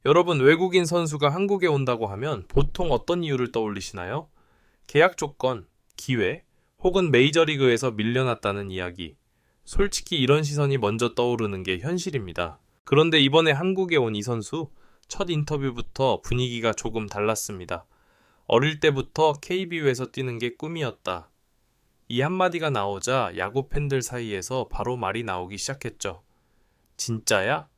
여러분, 외국인 선수가 한국에 온다고 하면 보통 어떤 이유를 떠올리시나요? 계약 조건, 기회, 혹은 메이저리그에서 밀려났다는 이야기. 솔직히 이런 시선이 먼저 떠오르는 게 현실입니다. 그런데 이번에 한국에 온 이 선수, 첫 인터뷰부터 분위기가 조금 달랐습니다. 어릴 때부터 KBO에서 뛰는 게 꿈이었다. 이 한마디가 나오자 야구 팬들 사이에서 바로 말이 나오기 시작했죠. 진짜야?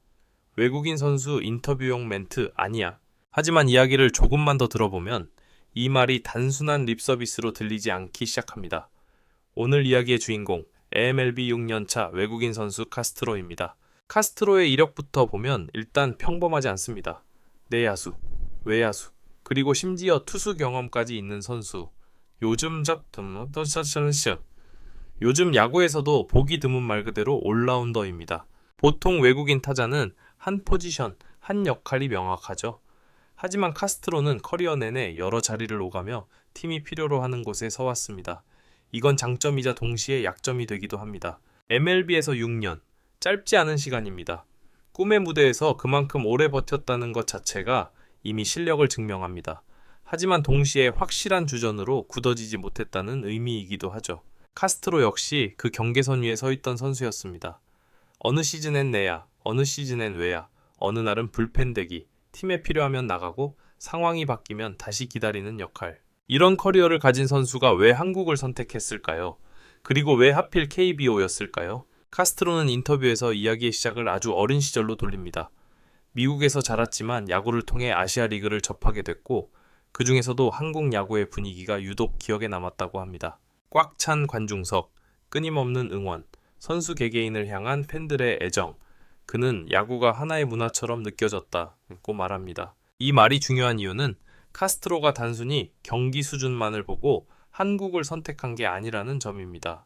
외국인 선수 인터뷰용 멘트 아니야. 하지만 이야기를 조금만 더 들어보면 이 말이 단순한 립서비스로 들리지 않기 시작합니다. 오늘 이야기의 주인공, MLB 6년차 외국인 선수 카스트로입니다. 카스트로의 이력부터 보면 일단 평범하지 않습니다. 내야수, 외야수, 그리고 심지어 투수 경험까지 있는 선수. 요즘 야구에서도 보기 드문 말 그대로 올라운더입니다. 보통 외국인 타자는 한 포지션, 한 역할이 명확하죠. 하지만 카스트로는 커리어 내내 여러 자리를 오가며 팀이 필요로 하는 곳에 서왔습니다. 이건 장점이자 동시에 약점이 되기도 합니다. MLB에서 6년, 짧지 않은 시간입니다. 꿈의 무대에서 그만큼 오래 버텼다는 것 자체가 이미 실력을 증명합니다. 하지만 동시에 확실한 주전으로 굳어지지 못했다는 의미이기도 하죠. 카스트로 역시 그 경계선 위에 서 있던 선수였습니다. 어느 시즌엔 내야, 어느 시즌엔 외야, 어느 날은 불펜 대기, 팀에 필요하면 나가고 상황이 바뀌면 다시 기다리는 역할. 이런 커리어를 가진 선수가 왜 한국을 선택했을까요? 그리고 왜 하필 KBO였을까요? 카스트로는 인터뷰에서 이야기의 시작을 아주 어린 시절로 돌립니다. 미국에서 자랐지만 야구를 통해 아시아 리그를 접하게 됐고 그 중에서도 한국 야구의 분위기가 유독 기억에 남았다고 합니다. 꽉 찬 관중석, 끊임없는 응원, 선수 개개인을 향한 팬들의 애정, 그는 야구가 하나의 문화처럼 느껴졌다고 말합니다. 이 말이 중요한 이유는 카스트로가 단순히 경기 수준만을 보고 한국을 선택한 게 아니라는 점입니다.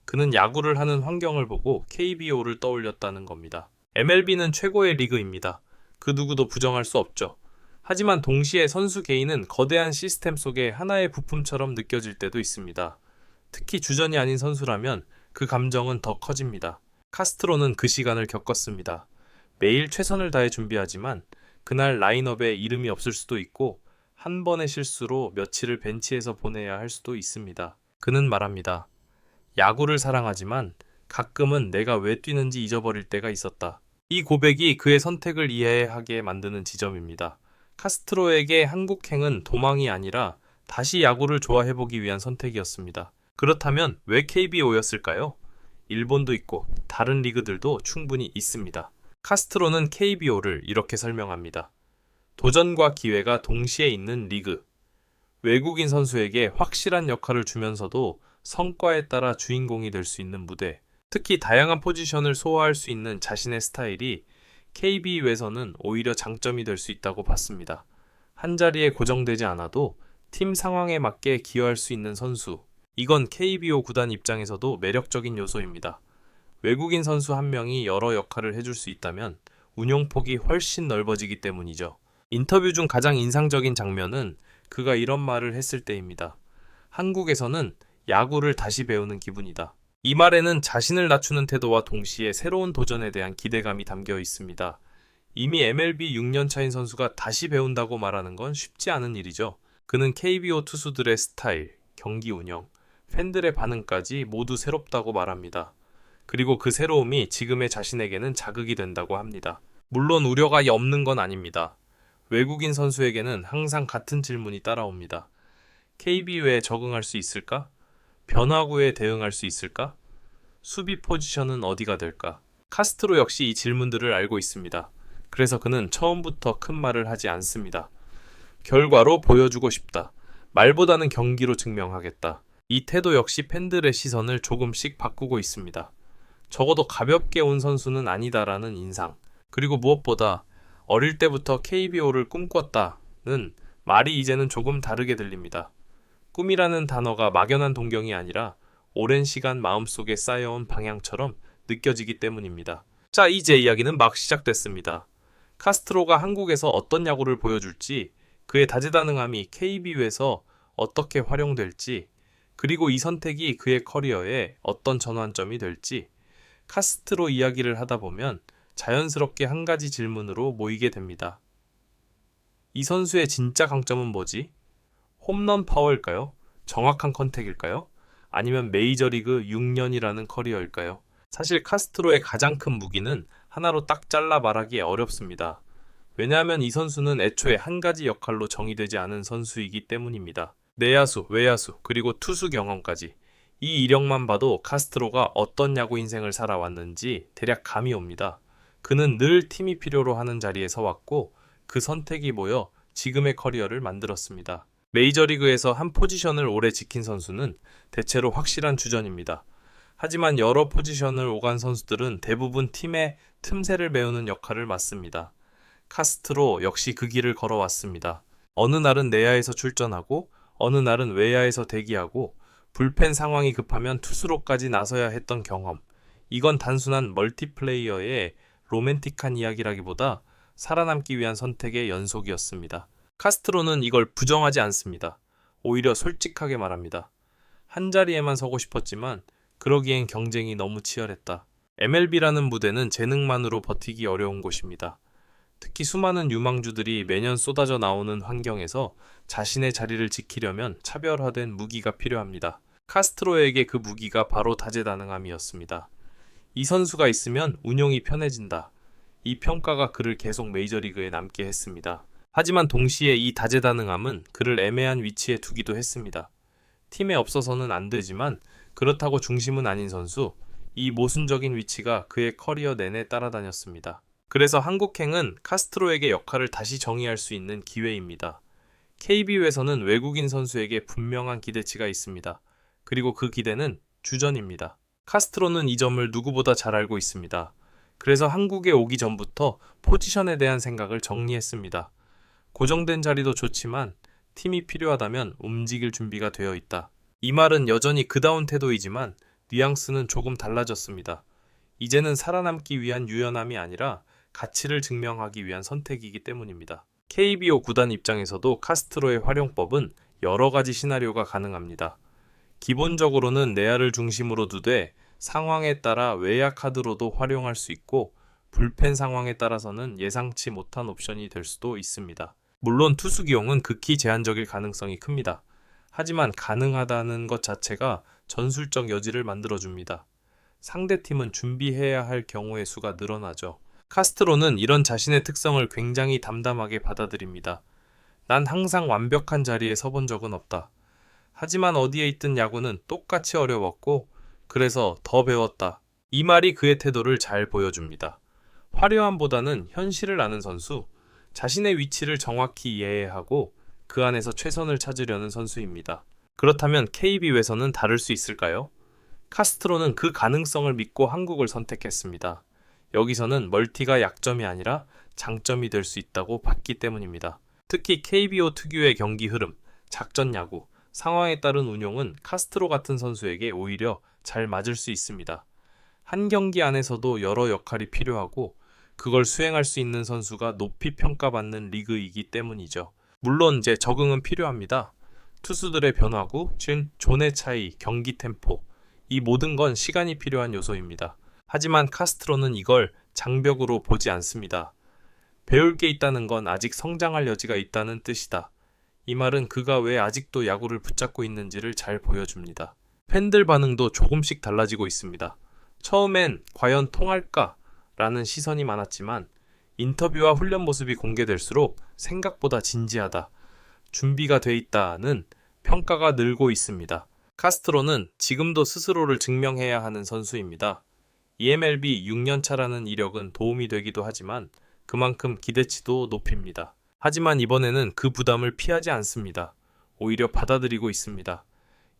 그는 야구를 하는 환경을 보고 KBO를 떠올렸다는 겁니다. MLB는 최고의 리그입니다. 그 누구도 부정할 수 없죠. 하지만 동시에 선수 개인은 거대한 시스템 속의 하나의 부품처럼 느껴질 때도 있습니다. 특히 주전이 아닌 선수라면 그 감정은 더 커집니다. 카스트로는 그 시간을 겪었습니다. 매일 최선을 다해 준비하지만 그날 라인업에 이름이 없을 수도 있고 한 번의 실수로 며칠을 벤치에서 보내야 할 수도 있습니다. 그는 말합니다. 야구를 사랑하지만 가끔은 내가 왜 뛰는지 잊어버릴 때가 있었다. 이 고백이 그의 선택을 이해하게 만드는 지점입니다. 카스트로에게 한국행은 도망이 아니라 다시 야구를 좋아해보기 위한 선택이었습니다. 그렇다면 왜 KBO였을까요? 일본도 있고 다른 리그들도 충분히 있습니다. 카스트로는 KBO를 이렇게 설명합니다. 도전과 기회가 동시에 있는 리그. 외국인 선수에게 확실한 역할을 주면서도 성과에 따라 주인공이 될 수 있는 무대. 특히 다양한 포지션을 소화할 수 있는 자신의 스타일이 KBO에서는 오히려 장점이 될 수 있다고 봤습니다. 한 자리에 고정되지 않아도 팀 상황에 맞게 기여할 수 있는 선수. 이건 KBO 구단 입장에서도 매력적인 요소입니다. 외국인 선수 한 명이 여러 역할을 해줄 수 있다면 운용폭이 훨씬 넓어지기 때문이죠. 인터뷰 중 가장 인상적인 장면은 그가 이런 말을 했을 때입니다. 한국에서는 야구를 다시 배우는 기분이다. 이 말에는 자신을 낮추는 태도와 동시에 새로운 도전에 대한 기대감이 담겨 있습니다. 이미 MLB 6년 차인 선수가 다시 배운다고 말하는 건 쉽지 않은 일이죠. 그는 KBO 투수들의 스타일, 경기 운영, 팬들의 반응까지 모두 새롭다고 말합니다. 그리고 그 새로움이 지금의 자신에게는 자극이 된다고 합니다. 물론 우려가 없는 건 아닙니다. 외국인 선수에게는 항상 같은 질문이 따라옵니다. KBO에 적응할 수 있을까? 변화구에 대응할 수 있을까? 수비 포지션은 어디가 될까? 카스트로 역시 이 질문들을 알고 있습니다. 그래서 그는 처음부터 큰 말을 하지 않습니다. 결과로 보여주고 싶다. 말보다는 경기로 증명하겠다. 이 태도 역시 팬들의 시선을 조금씩 바꾸고 있습니다. 적어도 가볍게 온 선수는 아니다라는 인상. 그리고 무엇보다 어릴 때부터 KBO를 꿈꿨다는 말이 이제는 조금 다르게 들립니다. 꿈이라는 단어가 막연한 동경이 아니라 오랜 시간 마음속에 쌓여온 방향처럼 느껴지기 때문입니다. 자, 이제 이야기는 막 시작됐습니다. 카스트로가 한국에서 어떤 야구를 보여줄지, 그의 다재다능함이 KBO에서 어떻게 활용될지, 그리고 이 선택이 그의 커리어에 어떤 전환점이 될지, 카스트로 이야기를 하다 보면 자연스럽게 한 가지 질문으로 모이게 됩니다. 이 선수의 진짜 강점은 뭐지? 홈런 파워일까요? 정확한 컨택일까요? 아니면 메이저리그 6년이라는 커리어일까요? 사실 카스트로의 가장 큰 무기는 하나로 딱 잘라 말하기 어렵습니다. 왜냐하면 이 선수는 애초에 한 가지 역할로 정의되지 않은 선수이기 때문입니다. 내야수, 외야수, 그리고 투수 경험까지. 이 이력만 봐도 카스트로가 어떤 야구 인생을 살아왔는지 대략 감이 옵니다. 그는 늘 팀이 필요로 하는 자리에 서왔고 그 선택이 모여 지금의 커리어를 만들었습니다. 메이저리그에서 한 포지션을 오래 지킨 선수는 대체로 확실한 주전입니다. 하지만 여러 포지션을 오간 선수들은 대부분 팀의 틈새를 메우는 역할을 맡습니다. 카스트로 역시 그 길을 걸어왔습니다. 어느 날은 내야에서 출전하고 어느 날은 외야에서 대기하고 불펜 상황이 급하면 투수로까지 나서야 했던 경험. 이건 단순한 멀티플레이어의 로맨틱한 이야기라기보다 살아남기 위한 선택의 연속이었습니다. 카스트로는 이걸 부정하지 않습니다. 오히려 솔직하게 말합니다. 한 자리에만 서고 싶었지만 그러기엔 경쟁이 너무 치열했다. MLB라는 무대는 재능만으로 버티기 어려운 곳입니다. 특히 수많은 유망주들이 매년 쏟아져 나오는 환경에서 자신의 자리를 지키려면 차별화된 무기가 필요합니다. 카스트로에게 그 무기가 바로 다재다능함이었습니다. 이 선수가 있으면 운용이 편해진다. 이 평가가 그를 계속 메이저리그에 남게 했습니다. 하지만 동시에 이 다재다능함은 그를 애매한 위치에 두기도 했습니다. 팀에 없어서는 안 되지만 그렇다고 중심은 아닌 선수, 이 모순적인 위치가 그의 커리어 내내 따라다녔습니다. 그래서 한국행은 카스트로에게 역할을 다시 정의할 수 있는 기회입니다. KBO에서는 외국인 선수에게 분명한 기대치가 있습니다. 그리고 그 기대는 주전입니다. 카스트로는 이 점을 누구보다 잘 알고 있습니다. 그래서 한국에 오기 전부터 포지션에 대한 생각을 정리했습니다. 고정된 자리도 좋지만 팀이 필요하다면 움직일 준비가 되어 있다. 이 말은 여전히 그다운 태도이지만 뉘앙스는 조금 달라졌습니다. 이제는 살아남기 위한 유연함이 아니라 가치를 증명하기 위한 선택이기 때문입니다. KBO 구단 입장에서도 카스트로의 활용법은 여러 가지 시나리오가 가능합니다. 기본적으로는 내야를 중심으로 두되 상황에 따라 외야 카드로도 활용할 수 있고 불펜 상황에 따라서는 예상치 못한 옵션이 될 수도 있습니다. 물론 투수 기용은 극히 제한적일 가능성이 큽니다. 하지만 가능하다는 것 자체가 전술적 여지를 만들어줍니다. 상대팀은 준비해야 할 경우의 수가 늘어나죠. 카스트로는 이런 자신의 특성을 굉장히 담담하게 받아들입니다. 난 항상 완벽한 자리에 서본 적은 없다. 하지만 어디에 있든 야구는 똑같이 어려웠고 그래서 더 배웠다. 이 말이 그의 태도를 잘 보여줍니다. 화려함보다는 현실을 아는 선수, 자신의 위치를 정확히 이해하고 그 안에서 최선을 찾으려는 선수입니다. 그렇다면 KBO에서는 다를 수 있을까요? 카스트로는 그 가능성을 믿고 한국을 선택했습니다. 여기서는 멀티가 약점이 아니라 장점이 될 수 있다고 봤기 때문입니다. 특히 KBO 특유의 경기 흐름, 작전 야구, 상황에 따른 운용은 카스트로 같은 선수에게 오히려 잘 맞을 수 있습니다. 한 경기 안에서도 여러 역할이 필요하고 그걸 수행할 수 있는 선수가 높이 평가받는 리그이기 때문이죠. 물론 이제 적응은 필요합니다. 투수들의 변화구, 존의 차이, 경기 템포, 이 모든 건 시간이 필요한 요소입니다. 하지만 카스트로는 이걸 장벽으로 보지 않습니다. 배울 게 있다는 건 아직 성장할 여지가 있다는 뜻이다. 이 말은 그가 왜 아직도 야구를 붙잡고 있는지를 잘 보여줍니다. 팬들 반응도 조금씩 달라지고 있습니다. 처음엔 과연 통할까? 라는 시선이 많았지만 인터뷰와 훈련 모습이 공개될수록 생각보다 진지하다, 준비가 돼 있다는 평가가 늘고 있습니다. 카스트로는 지금도 스스로를 증명해야 하는 선수입니다. EMLB 6년차라는 이력은 도움이 되기도 하지만 그만큼 기대치도 높입니다. 하지만 이번에는 그 부담을 피하지 않습니다. 오히려 받아들이고 있습니다.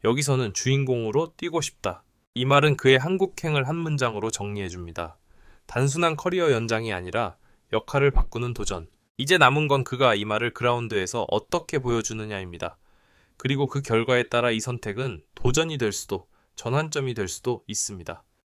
여기서는 주인공으로 뛰고 싶다. 이 말은 그의 한국행을 한 문장으로 정리해줍니다. 단순한 커리어 연장이 아니라 역할을 바꾸는 도전. 이제 남은 건 그가 이 말을 그라운드에서 어떻게 보여주느냐입니다. 그리고 그 결과에 따라 이 선택은 도전이 될 수도 전환점이 될 수도 있습니다.